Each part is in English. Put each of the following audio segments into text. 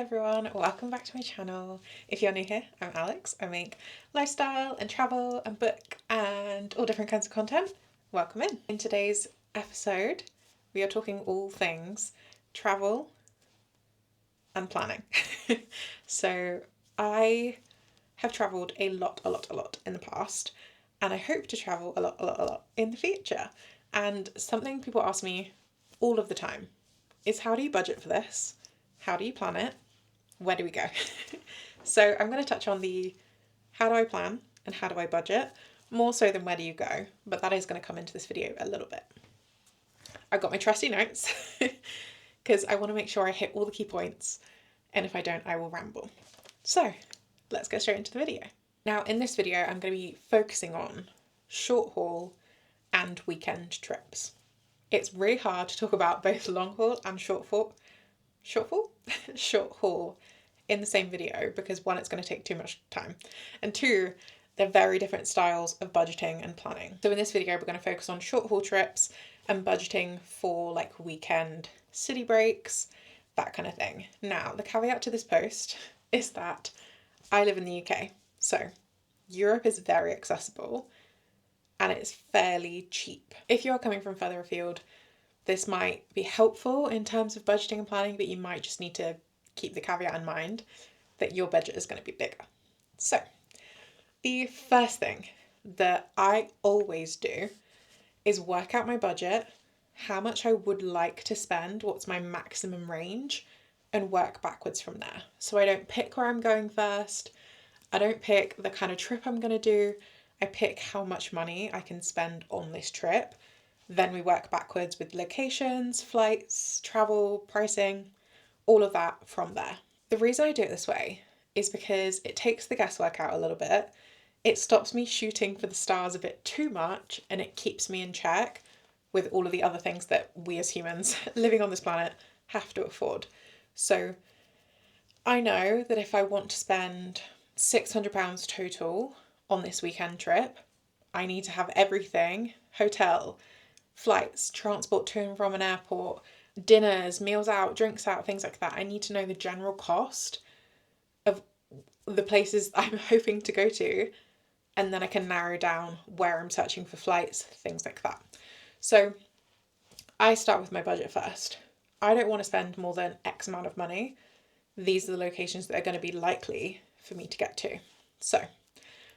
everyone, welcome back to my channel. If you're new here, I'm Alex. I make lifestyle and travel and book and all different kinds of content. Welcome in. In today's episode, we are talking all things travel and planning. So I have travelled a lot in the past, and I hope to travel a lot in the future. And something people ask me all of the time is, how do you budget for this? How do you plan it? Where do we go? So I'm going to touch on the how do I plan and how do I budget, more so than where do you go, but that is going to come into this video a little bit. I've got my trusty notes because I want to make sure I hit all the key points, and if I don't, I will ramble. So let's go straight into the video. Now in this video, I'm going to be focusing on short haul and weekend trips. It's really hard to talk about both long haul and short haul in the same video because one, it's going to take too much time, and two, they're very different styles of budgeting and planning. So in this video, we're going to focus on short haul trips and budgeting for like weekend city breaks, that kind of thing. Now, the caveat to this post is that I live in the UK, so Europe is very accessible and it's fairly cheap. If you're coming from further afield, this might be helpful in terms of budgeting and planning, but you might just need to keep the caveat in mind that your budget is going to be bigger. So the first thing that I always do is work out my budget, how much I would like to spend, what's my maximum range, and work backwards from there. So I don't pick where I'm going first. I don't pick the kind of trip I'm going to do. I pick how much money I can spend on this trip. Then we work backwards with locations, flights, travel, pricing, all of that from there. The reason I do it this way is because it takes the guesswork out a little bit. It stops me shooting for the stars a bit too much, and it keeps me in check with all of the other things that we as humans living on this planet have to afford. So I know that if I want to spend £600 total on this weekend trip, I need to have everything: hotel, flights, transport to and from an airport, dinners, meals out, drinks out, things like that. I need to know the general cost of the places I'm hoping to go to, and then I can narrow down where I'm searching for flights, things like that. So I start with my budget first. I don't want to spend more than X amount of money. These are the locations that are going to be likely for me to get to. So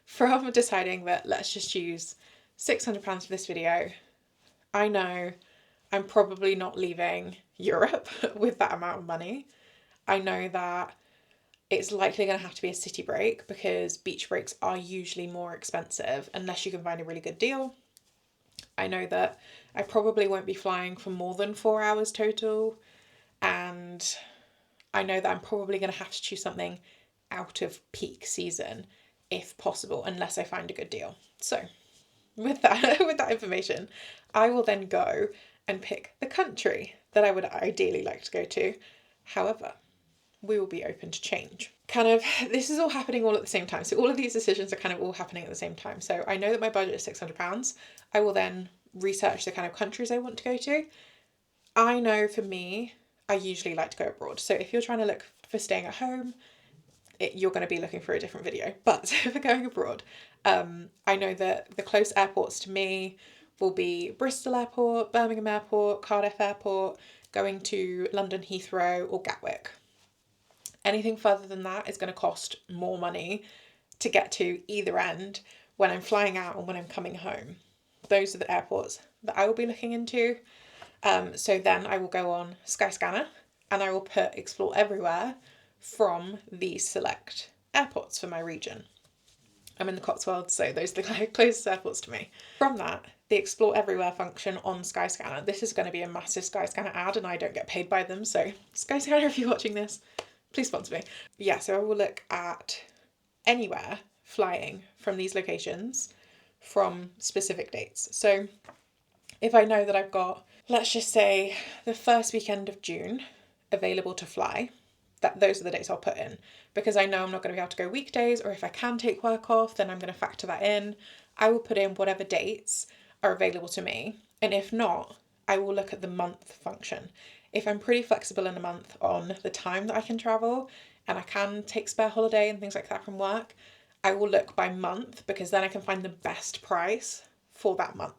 from deciding that let's just use £600 for this video, I know I'm probably not leaving Europe with that amount of money. I know that it's likely going to have to be a city break because beach breaks are usually more expensive unless you can find a really good deal. I know that I probably won't be flying for more than 4 hours total, and I know that I'm probably going to have to choose something out of peak season if possible, unless I find a good deal. So with that information, I will then go and pick the country that I would ideally like to go to. However, we will be open to change. This is all happening all at the same time. So all of these decisions are kind of all happening at the same time. So I know that my budget is £600. I will then research the kind of countries I want to go to. I know for me, I usually like to go abroad. So if you're trying to look for staying at home, you're going to be looking for a different video. But for going abroad, I know that the close airports to me will be Bristol Airport, Birmingham Airport, Cardiff Airport, going to London Heathrow or Gatwick. Anything further than that is going to cost more money to get to either end when I'm flying out and when I'm coming home. Those are the airports that I will be looking into. So then I will go on Skyscanner and I will put Explore Everywhere from these select airports for my region. I'm in the Cotswolds, so those are the closest airports to me. From that, the Explore Everywhere function on Skyscanner. This is going to be a massive Skyscanner ad and I don't get paid by them, so Skyscanner, if you're watching this, please sponsor me. Yeah, so I will look at anywhere flying from these locations from specific dates. So if I know that I've got, let's just say, the first weekend of June available to fly, those are the dates I'll put in, because I know I'm not going to be able to go weekdays, or if I can take work off, then I'm going to factor that in. I will put in whatever dates are available to me, and if not, I will look at the month function. If I'm pretty flexible in a month on the time that I can travel and I can take spare holiday and things like that from work, I will look by month because then I can find the best price for that month.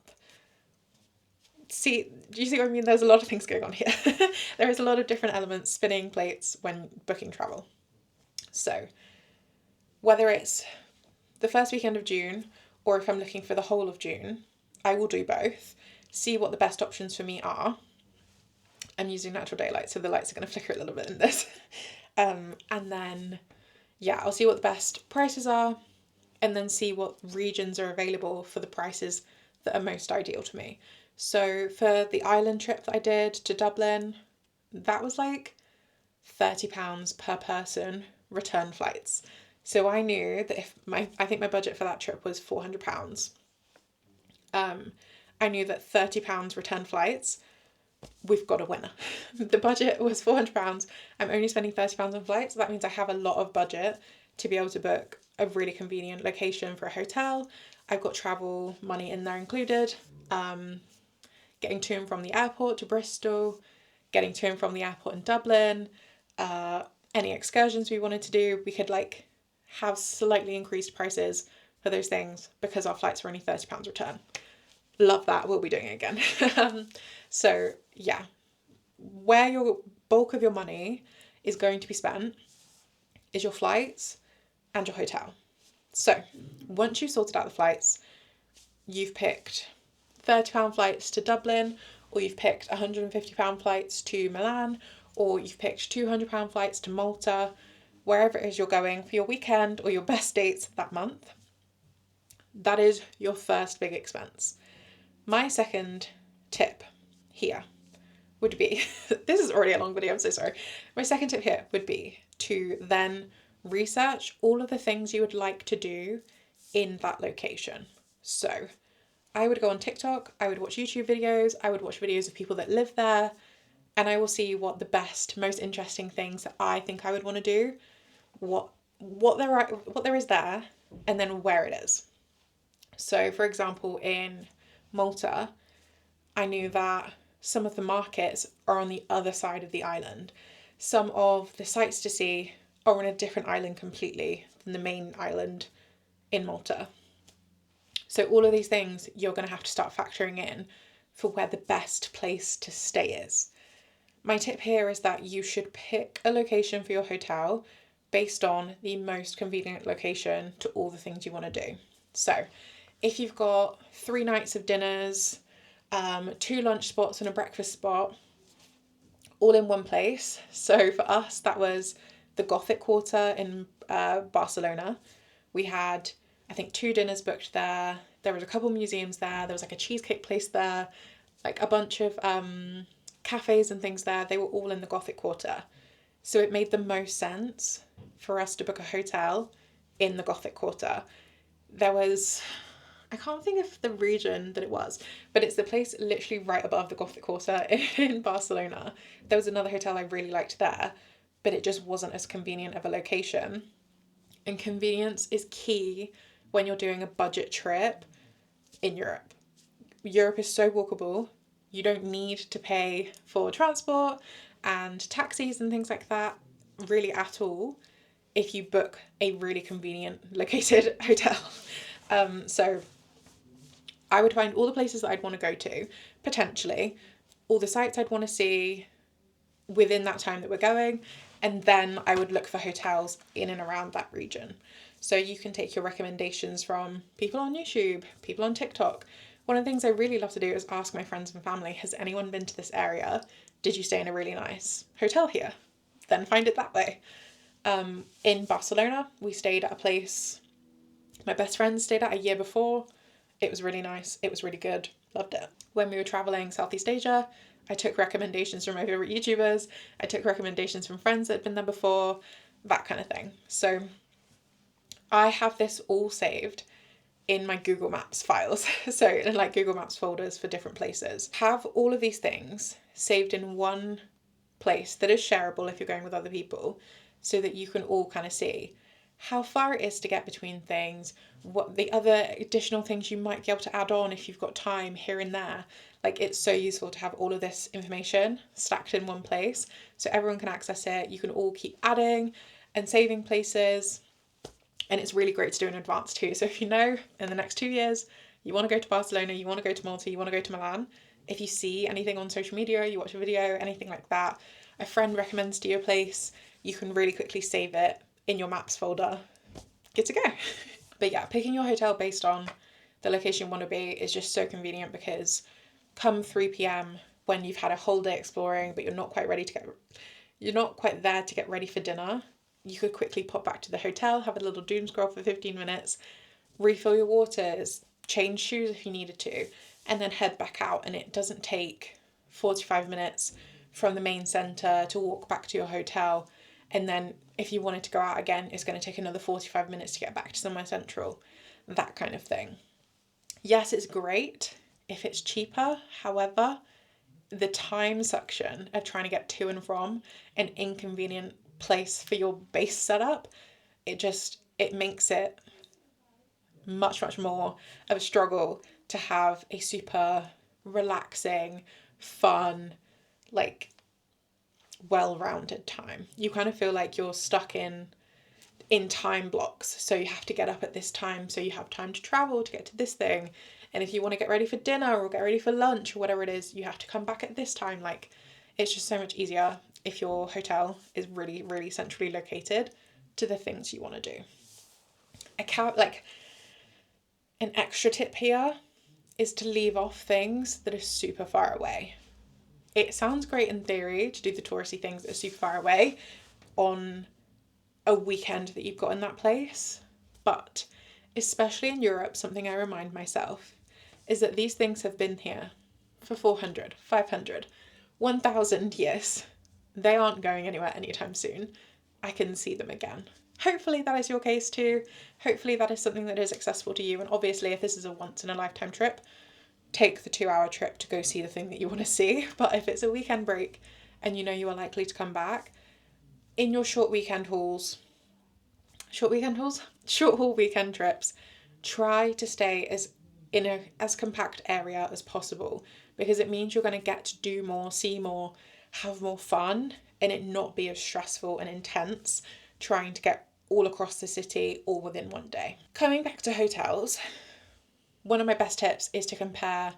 See, do you see what I mean? There's a lot of things going on here. There is a lot of different elements, spinning plates when booking travel. So whether it's the first weekend of June or if I'm looking for the whole of June, I will do both, see what the best options for me are. I'm using natural daylight, so the lights are going to flicker a little bit in this. And then, yeah, I'll see what the best prices are and then see what regions are available for the prices that are most ideal to me. So for the island trip that I did to Dublin, that was like £30 per person return flights. So I knew that if I think my budget for that trip was £400. I knew that £30 return flights, we've got a winner. The budget was £400. I'm only spending £30 on flights. So that means I have a lot of budget to be able to book a really convenient location for a hotel. I've got travel money in there included. Getting to and from the airport to Bristol, getting to and from the airport in Dublin, any excursions we wanted to do, we could like have slightly increased prices for those things because our flights were only £30 return. Love that. We'll be doing it again. So yeah, where your bulk of your money is going to be spent is your flights and your hotel. So once you've sorted out the flights, you've picked £30 flights to Dublin, or you've picked £150 flights to Milan, or you've picked £200 flights to Malta, wherever it is you're going for your weekend or your best dates that month. That is your first big expense. My second tip here would be, this is already a long video, I'm so sorry. My second tip here would be to then research all of the things you would like to do in that location. So I would go on TikTok, I would watch YouTube videos, I would watch videos of people that live there, and I will see what the best, most interesting things that I think I would want to do, what there is there, and then where it is. So for example, in Malta, I knew that some of the markets are on the other side of the island. Some of the sights to see are on a different island completely than the main island in Malta. So all of these things you're going to have to start factoring in for where the best place to stay is. My tip here is that you should pick a location for your hotel based on the most convenient location to all the things you want to do. So if you've got 3 nights of dinners, 2 lunch spots and a breakfast spot, all in one place. So for us, that was the Gothic Quarter in Barcelona. We had, I think, 2 dinners booked there. There was a couple museums there. There was like a cheesecake place there, like a bunch of cafes and things there. They were all in the Gothic Quarter. So it made the most sense for us to book a hotel in the Gothic Quarter. There was, I can't think of the region that it was, but it's the place literally right above the Gothic Quarter in Barcelona. There was another hotel I really liked there, but it just wasn't as convenient of a location. And convenience is key when you're doing a budget trip in Europe. Europe is so walkable. You don't need to pay for transport and taxis and things like that really at all if you book a really convenient located hotel. So I would find all the places that I'd want to go to, potentially, all the sites I'd want to see within that time that we're going, and then I would look for hotels in and around that region. So you can take your recommendations from people on YouTube, people on TikTok. One of the things I really love to do is ask my friends and family, has anyone been to this area? Did you stay in a really nice hotel here? Then find it that way. In Barcelona, we stayed at a place my best friend stayed at a year before. It was really nice. It was really good. Loved it. When we were traveling Southeast Asia, I took recommendations from my favorite YouTubers. I took recommendations from friends that had been there before, that kind of thing. So I have this all saved in my Google Maps files. So in like Google Maps folders for different places. Have all of these things saved in one place that is shareable if you're going with other people, so that you can all kind of see how far it is to get between things, what the other additional things you might be able to add on if you've got time here and there. Like, it's so useful to have all of this information stacked in one place so everyone can access it. You can all keep adding and saving places, and it's really great to do in advance too. So if you know in the next 2 years you want to go to Barcelona, you want to go to Malta, you want to go to Milan, if you see anything on social media, you watch a video, anything like that, a friend recommends to you a place, you can really quickly save it in your maps folder. Good to go. But yeah, picking your hotel based on the location you want to be is just so convenient, because come 3 p.m. when you've had a whole day exploring but you're not quite there to get ready for dinner, you could quickly pop back to the hotel, have a little doom scroll for 15 minutes, refill your waters, change shoes if you needed to, and then head back out. And it doesn't take 45 minutes from the main centre to walk back to your hotel. And then if you wanted to go out again, it's going to take another 45 minutes to get back to somewhere central, that kind of thing. Yes, it's great if it's cheaper. However, the time suction of trying to get to and from an inconvenient place for your base setup, it makes it much more of a struggle to have a super relaxing, fun, like well-rounded time. You kind of feel like you're stuck in time blocks. So you have to get up at this time so you have time to travel to get to this thing. And if you want to get ready for dinner or get ready for lunch or whatever it is, you have to come back at this time. Like, it's just so much easier if your hotel is really, really centrally located to the things you want to do. An extra tip here is to leave off things that are super far away. It sounds great in theory to do the touristy things that are super far away on a weekend that you've got in that place, but especially in Europe, something I remind myself is that these things have been here for 400, 500, 1,000 years. They aren't going anywhere anytime soon. I can see them again. Hopefully that is your case too. Hopefully that is something that is accessible to you. And obviously, if this is a once in a lifetime trip, take the 2-hour trip to go see the thing that you want to see. But if it's a weekend break and you know you are likely to come back, in your short haul weekend trips, try to stay in as compact area as possible, because it means you're going to get to do more, see more, have more fun, and it not be as stressful and intense trying to get all across the city all within one day. Coming back to hotels, one of my best tips is to compare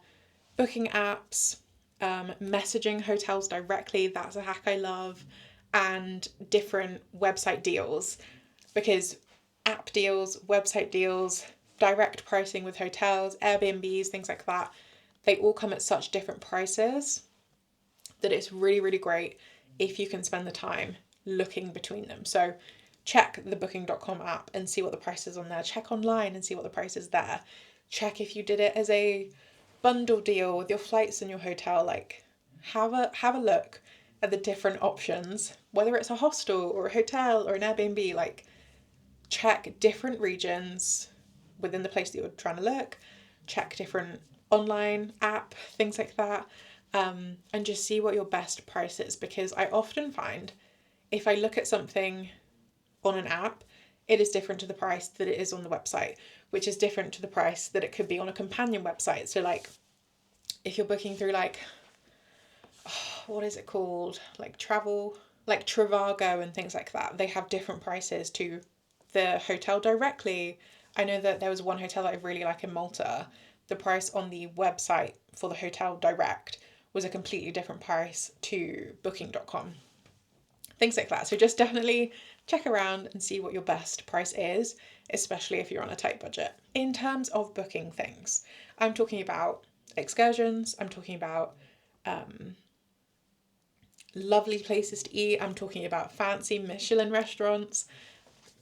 booking apps, messaging hotels directly, that's a hack I love, and different website deals, because app deals, website deals, direct pricing with hotels, Airbnbs, things like that, they all come at such different prices that it's really, really great if you can spend the time looking between them. So check the booking.com app and see what the price is on there. Check online and see what the price is there. Check if you did it as a bundle deal with your flights and your hotel. Like, have a look at the different options, whether it's a hostel or a hotel or an Airbnb. Like, check different regions within the place that you're trying to look, check different online app, things like that, and just see what your best price is. Because I often find if I look at something on an app, it is different to the price that it is on the website, which is different to the price that it could be on a companion website. So like, if you're booking through what is it called? Like travel, like Trivago and things like that, they have different prices to the hotel directly. I know that there was one hotel that I really like in Malta. The price on the website for the hotel direct was a completely different price to booking.com. Things like that. So just definitely check around and see what your best price is, especially if you're on a tight budget. In terms of booking things, I'm talking about excursions, I'm talking about lovely places to eat, I'm talking about fancy Michelin restaurants.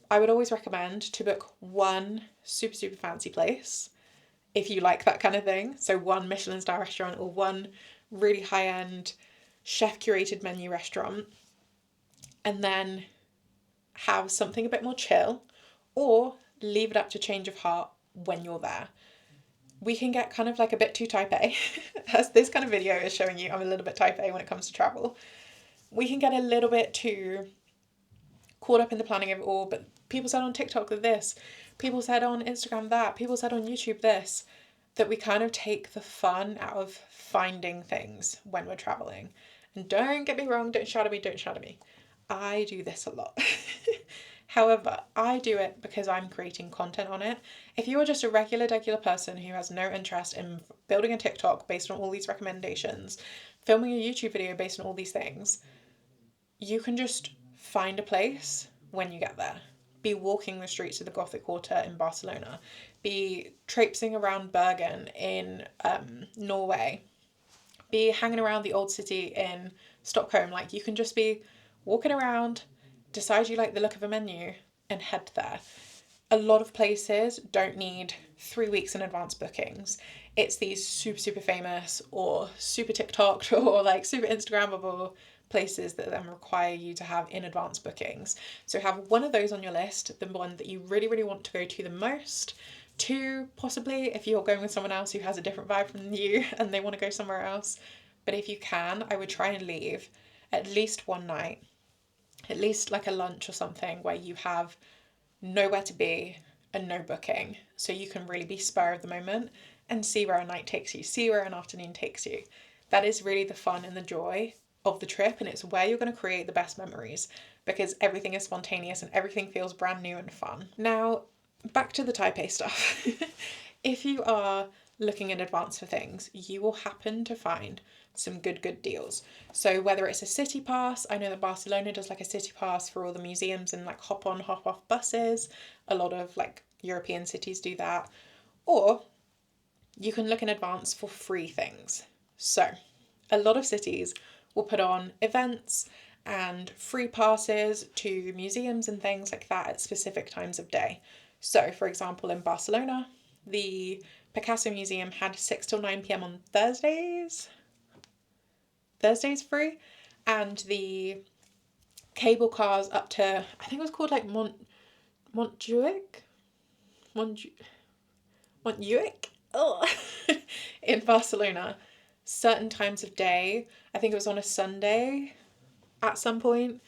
I would always recommend to book one super, super fancy place if you like that kind of thing. So one Michelin star restaurant or one really high-end chef curated menu restaurant, and then have something a bit more chill, or leave it up to change of heart when you're there. We can get kind of like a bit too type A, as this kind of video is showing you I'm a little bit type A when it comes to travel. We can get a little bit too caught up in the planning of it all, but people said on TikTok this, people said on Instagram that, people said on YouTube this, that we kind of take the fun out of finding things when we're traveling. And don't get me wrong, don't shout at me. I do this a lot. However, I do it because I'm creating content on it. If you are just a regular person who has no interest in building a TikTok based on all these recommendations, filming a YouTube video based on all these things, you can just find a place when you get there. Be walking the streets of the Gothic Quarter in Barcelona. Be traipsing around Bergen in Norway. Be hanging around the old city in Stockholm. Like, you can just be walking around, decide you like the look of a menu, and head there. A lot of places don't need 3 weeks in advance bookings. It's these super famous or super TikToked or like super Instagrammable places that then require you to have in advance bookings. So have one of those on your list, the one that you really want to go to the most. 2, possibly, if you're going with someone else who has a different vibe from you and they want to go somewhere else. But if you can, I would try and leave at least one night, at least like a lunch or something where you have nowhere to be and no booking, so you can really be spur of the moment and see where a night takes you, see where an afternoon takes you. That is really the fun and the joy of the trip, and it's where you're going to create the best memories, because everything is spontaneous and everything feels brand new and fun. Now, back to the Taipei stuff. If you are looking in advance for things, you will happen to find some good deals. So whether it's a city pass, I know that Barcelona does like a city pass for all the museums and like hop on, hop off buses. A lot of like European cities do that. Or you can look in advance for free things. So a lot of cities will put on events and free passes to museums and things like that at specific times of day. So for example, in Barcelona, the Picasso Museum had 6 till 9 p.m. on Thursdays free, and the cable cars up to, I think it was called like Montjuic, oh, in Barcelona, certain times of day, I think it was on a Sunday at some point,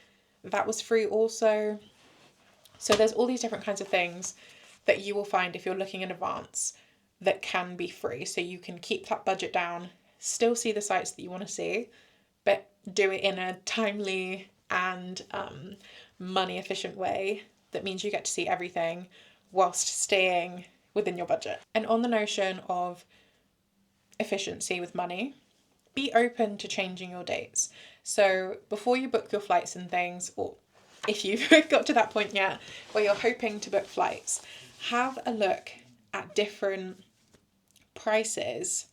that was free also. So there's all these different kinds of things that you will find if you're looking in advance that can be free, so you can keep that budget down, still see the sites that you want to see, but do it in a timely and money efficient way that means you get to see everything whilst staying within your budget. And on the notion of efficiency with money, be open to changing your dates. So before you book your flights and things, or if you've got to that point yet where you're hoping to book flights, have a look at different prices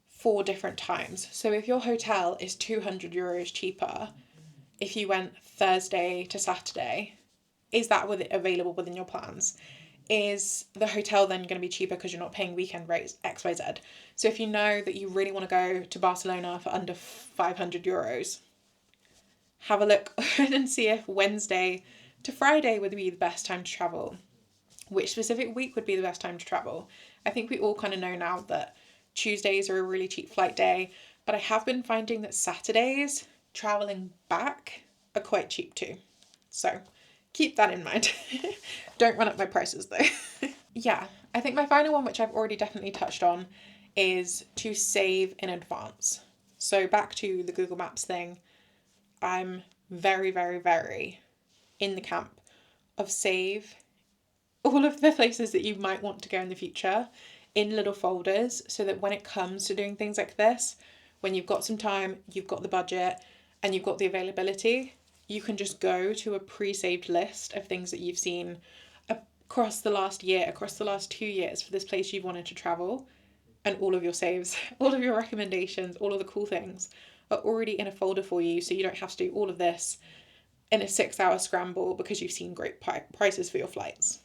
for different times. So if your hotel is 200 euros cheaper, if you went Thursday to Saturday, is that available within your plans? Is the hotel then going to be cheaper because you're not paying weekend rates, XYZ? So if you know that you really want to go to Barcelona for under 500 euros, have a look and see if Wednesday to Friday would be the best time to travel. Which specific week would be the best time to travel? I think we all kind of know now that Tuesdays are a really cheap flight day, but I have been finding that Saturdays traveling back are quite cheap too. So keep that in mind. Don't run up my prices though. Yeah, I think my final one, which I've already definitely touched on, is to save in advance. So back to the Google Maps thing, I'm very in the camp of save all of the places that you might want to go in the future in little folders, so that when it comes to doing things like this, when you've got some time, you've got the budget, and you've got the availability, you can just go to a pre-saved list of things that you've seen across the last year, across the last 2 years for this place you've wanted to travel, and all of your saves, all of your recommendations, all of the cool things are already in a folder for you, so you don't have to do all of this in a 6-hour scramble because you've seen great prices for your flights.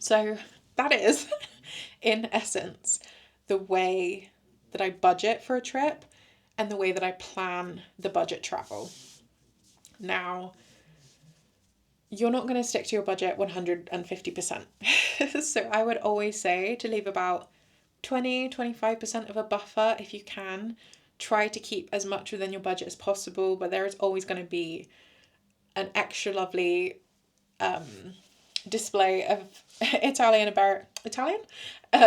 So that is, in essence, the way that I budget for a trip and the way that I plan the budget travel. Now, you're not going to stick to your budget 150%. So I would always say to leave about 20-25% of a buffer if you can. Try to keep as much within your budget as possible, but there is always going to be an extra lovely display of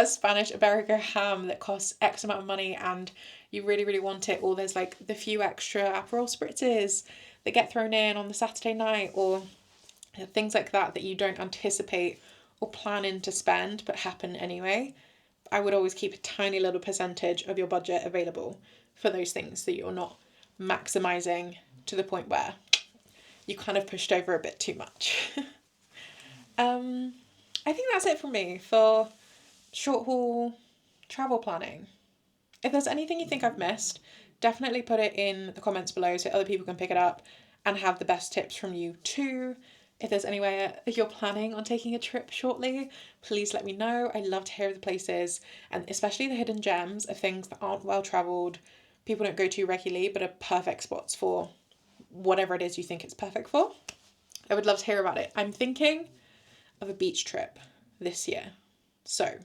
Spanish Iberico ham that costs X amount of money and you really, really want it, or there's like the few extra Aperol spritzes that get thrown in on the Saturday night, or things like that that you don't anticipate or plan in to spend but happen anyway. I would always keep a tiny little percentage of your budget available for those things that you're not maximizing to the point where you kind of pushed over a bit too much. I think that's it for me for short haul travel planning. If there's anything you think I've missed, definitely put it in the comments below so other people can pick it up and have the best tips from you too. If there's anywhere you're planning on taking a trip shortly, please let me know. I love to hear the places, and especially the hidden gems of things that aren't well travelled, people don't go to regularly, but are perfect spots for whatever it is you think it's perfect for. I would love to hear about it. I'm thinking of a beach trip this year. So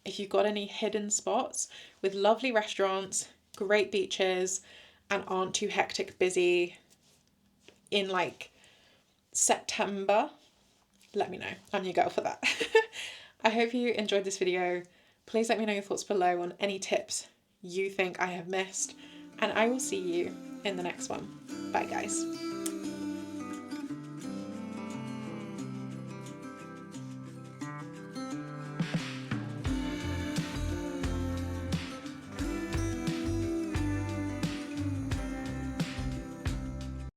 if you've got any hidden spots with lovely restaurants, great beaches, and aren't too hectic busy in like September, let me know. I'm your girl for that. I hope you enjoyed this video. Please let me know your thoughts below on any tips you think I have missed, and I will see you in the next one. Bye guys.